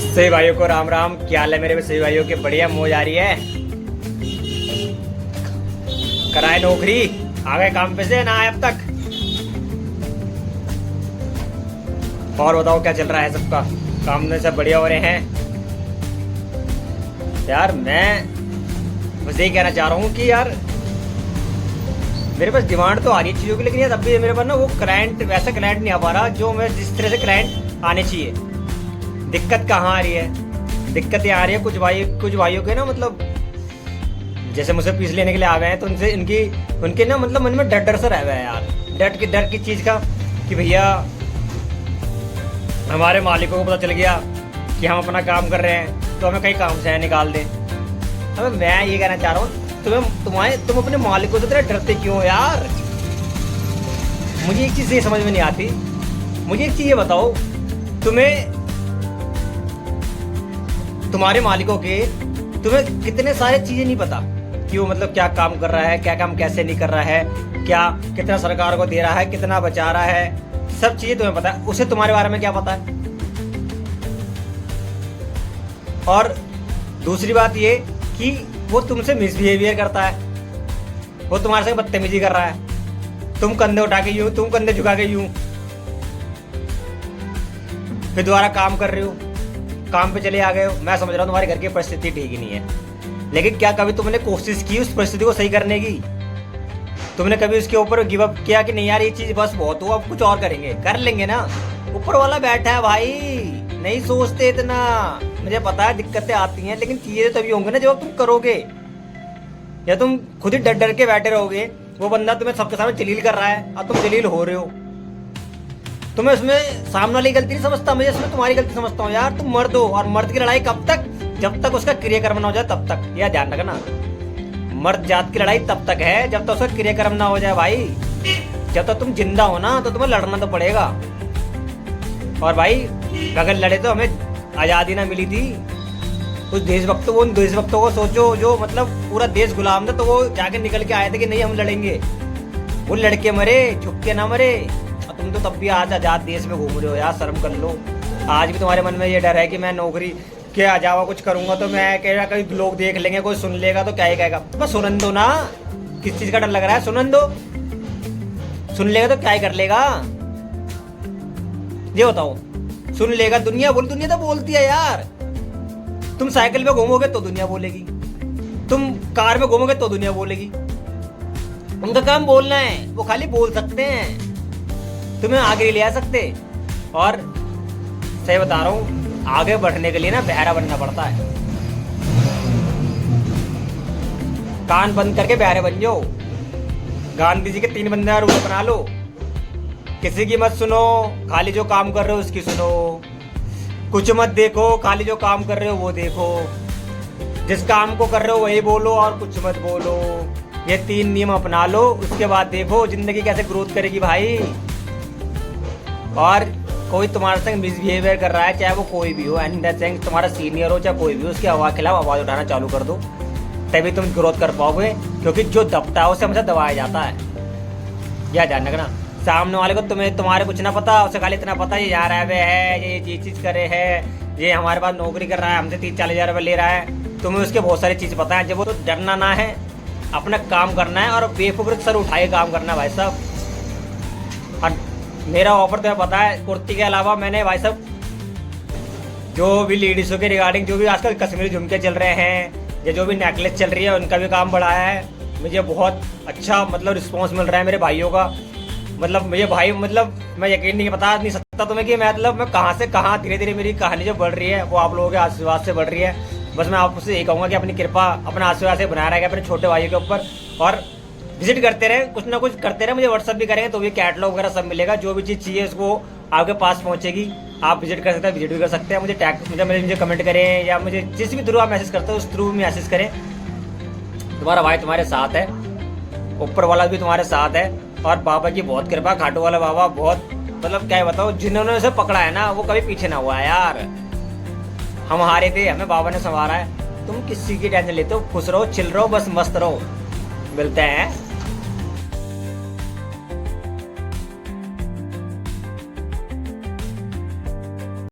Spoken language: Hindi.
सभी भाइयों को राम राम। क्या हाल है मेरे सभी भाइयों के? बढ़िया मौज आ रही है। कराए नौकरी, आ गए काम पे से ना आए अब तक। और बताओ क्या चल रहा है सबका? काम में सब बढ़िया हो रहे हैं? यार मैं बस यही कहना चाह रहा हूँ कि यार मेरे पास डिमांड तो आ रही है चीज़ों की, लेकिन यार अभी मेरे पास ना वो क्लाइंट, वैसा क्लाइंट नहीं आ पा रहा जो मैं जिस तरह से क्लाइंट आने चाहिए। दिक्कत कहाँ आ रही है? दिक्कत ये आ रही है कुछ भाइयों के ना, मतलब जैसे मुझसे फीस लेने के लिए आ गए हैं तो उनसे उनके ना मतलब मन में डर सा रह गया है यार। डर की चीज़ का कि भैया हमारे मालिकों को पता चल गया कि हम अपना काम कर रहे हैं तो हमें कहीं काम से निकाल दें। अब मैं ये कहना चाह रहा हूँ तुम अपने मालिकों से तरह डरते क्यों हो यार? मुझे एक चीज़ ये समझ में नहीं आती। मुझे एक चीज़ ये बताओ, तुम्हारे मालिकों के तुम्हें कितने सारे चीजें नहीं पता कि वो मतलब क्या काम कर रहा है, क्या काम कैसे नहीं कर रहा है, क्या कितना सरकार को दे रहा है, कितना बचा रहा है, सब चीजें तुम्हें पता है। उसे तुम्हारे बारे में क्या पता है? और दूसरी बात ये कि वो तुमसे मिसबिहेवियर करता है, वो तुम्हारे संग बदतमीजी कर रहा है। तुम कंधे उठा के यूं, तुम कंधे झुका के यूं, फिर दोबारा काम कर रहे हो, काम पे चले आ गए हो। मैं समझ रहा हूँ तुम्हारे घर की परिस्थिति ठीक ही नहीं है, लेकिन क्या कभी तुमने कोशिश की उस परिस्थिति को सही करने की? तुमने कभी उसके ऊपर गिव अप किया कि नहीं यार ये चीज बस बहुत हुआ, अब कुछ और करेंगे, कर लेंगे ना? ऊपर वाला बैठा है भाई, नहीं सोचते इतना। मुझे पता है दिक्कतें आती हैं, लेकिन चीजें तभी होंगी ना जब तुम करोगे। या तुम खुद ही डर डर के बैठे रहोगे, वो बंदा तुम्हें सबके सामने जलील कर रहा है और तुम जलील हो रहे हो। तुम्हें उसमें सामने वाली गलती नहीं समझता, मुझे इसमें तुम्हारी गलती समझता हूँ यार। तुम मर्द हो, और मर्द की लड़ाई कब तक? जब तक उसका क्रियाकर्म ना हो जाए तब तक। यह ध्यान रखना, मर्द जात की लड़ाई तब तक है जब तक उसका क्रियाकर्म ना हो जाए भाई। जब तक तुम जिंदा हो ना तो तुम्हें लड़ना तो पड़ेगा। और भाई अगर लड़े तो हमें आजादी ना मिली थी। उन देशभक्तों को सोचो जो मतलब पूरा देश गुलाम था, तो वो जाके निकल के आए थे कि नहीं हम लड़ेंगे। वो लड़के मरे, झुक के ना मरे। और तुम तो तब भी आज आजाद देश में घूम रहे हो यार, शर्म कर लो। आज भी तुम्हारे मन में ये डर है कि मैं नौकरी के अलावा कुछ करूंगा तो मैं कह रहा कहीं लोग देख लेंगे, कोई सुन लेगा तो क्या ही कहेगा। तो बस सुनन दो ना, किस चीज का डर लग रहा है? सुनन दो, सुन लेगा तो क्या ही कर लेगा? ये बताओ, सुन लेगा? दुनिया तो बोलती है यार। तुम साइकिल पे घूमोगे तो दुनिया बोलेगी, तुम कार में घूमोगे तो दुनिया बोलेगी। उनका काम बोलना है, वो खाली बोल सकते हैं, तुम्हें आगे ले आ सकते। और सही बता रहा हूं, आगे बढ़ने के लिए ना बहरा बनना पड़ता है। कान बंद करके बहरे बन जाओ। गांधी जी के 3 बंदे रूल बना लो। किसी की मत सुनो, खाली जो काम कर रहे हो उसकी सुनो। कुछ मत देखो, खाली जो काम कर रहे हो वो देखो। जिस काम को कर रहे हो वही बोलो और कुछ मत बोलो। ये 3 नियम अपना लो, उसके बाद देखो जिंदगी कैसे ग्रोथ करेगी भाई। और कोई तुम्हारे संग मिसबिहेवियर कर रहा है, चाहे वो कोई भी हो, एंड दैट सेंस तुम्हारा सीनियर हो चाहे कोई भी हो, उसके खिलाफ आवाज उठाना चालू कर दो, तभी तुम ग्रोथ कर पाओगे। क्योंकि जो दबता है उसे हमेशा दबाया जाता है। यह ध्यान रखना। सामने वाले को तुम्हारे कुछ ना पता, उसे खाली इतना पता ये यहाँ रहे है, ये चीज करे है, ये हमारे पास नौकरी कर रहा है, हमसे 30-40 हज़ार रुपये ले रहा है। तुम्हें उसके बहुत सारी चीज पता है। जब वो तो डरना ना है, अपना काम करना है और बेफिक्र सर उठाए काम करना है भाई साहब। और मेरा ऑफर तुम्हें पता है, कुर्ती के अलावा मैंने भाई साहब जो भी लेडीज़ों के रिगार्डिंग, जो भी आजकल कश्मीरी झुमके चल रहे हैं या जो भी नेकलेस चल रही है, उनका भी काम बढ़ाया है। मुझे बहुत अच्छा मतलब रिस्पॉन्स मिल रहा है मेरे भाइयों का। मतलब मुझे भाई, मतलब मैं यकीन नहीं बता नहीं सकता तुम्हें कि मतलब मैं कहाँ से कहाँ धीरे धीरे मेरी कहानी जो बढ़ रही है वो आप लोगों के आशीर्वाद से बढ़ रही है। बस मैं आपसे यही कहूँगा कि अपनी कृपा, अपना आशीर्वाद से बनाया रहेगा अपने छोटे भाइयों के ऊपर। और विजिट करते रहे, कुछ ना कुछ करते रहे। मुझे व्हाट्सअप भी करेंगे तो भी कैटलॉग वगैरह सब मिलेगा। जो भी चीज़ चाहिए उसको आपके पास पहुंचेगी। आप विजिट कर सकते हैं, विजिट भी कर सकते हैं। मुझे टैग मुझे कमेंट करें या मुझे जिस भी थ्रू आप मैसेज करते हो उस थ्रू में मैसेज करें। तुम्हारा भाई तुम्हारे साथ है, ऊपर वाला भी तुम्हारे साथ है। और बाबा की बहुत कृपा, खाटू वाला बाबा बहुत, मतलब क्या बताओ, जिन्होंने उसे पकड़ा है ना वो कभी पीछे ना हुआ है यार। हम हारे थे, हमें बाबा ने संवारा है। तुम किसी की टेंशन लेते हो? खुश रहो, चिल रहो, बस मस्त रहो। मिलते हैं।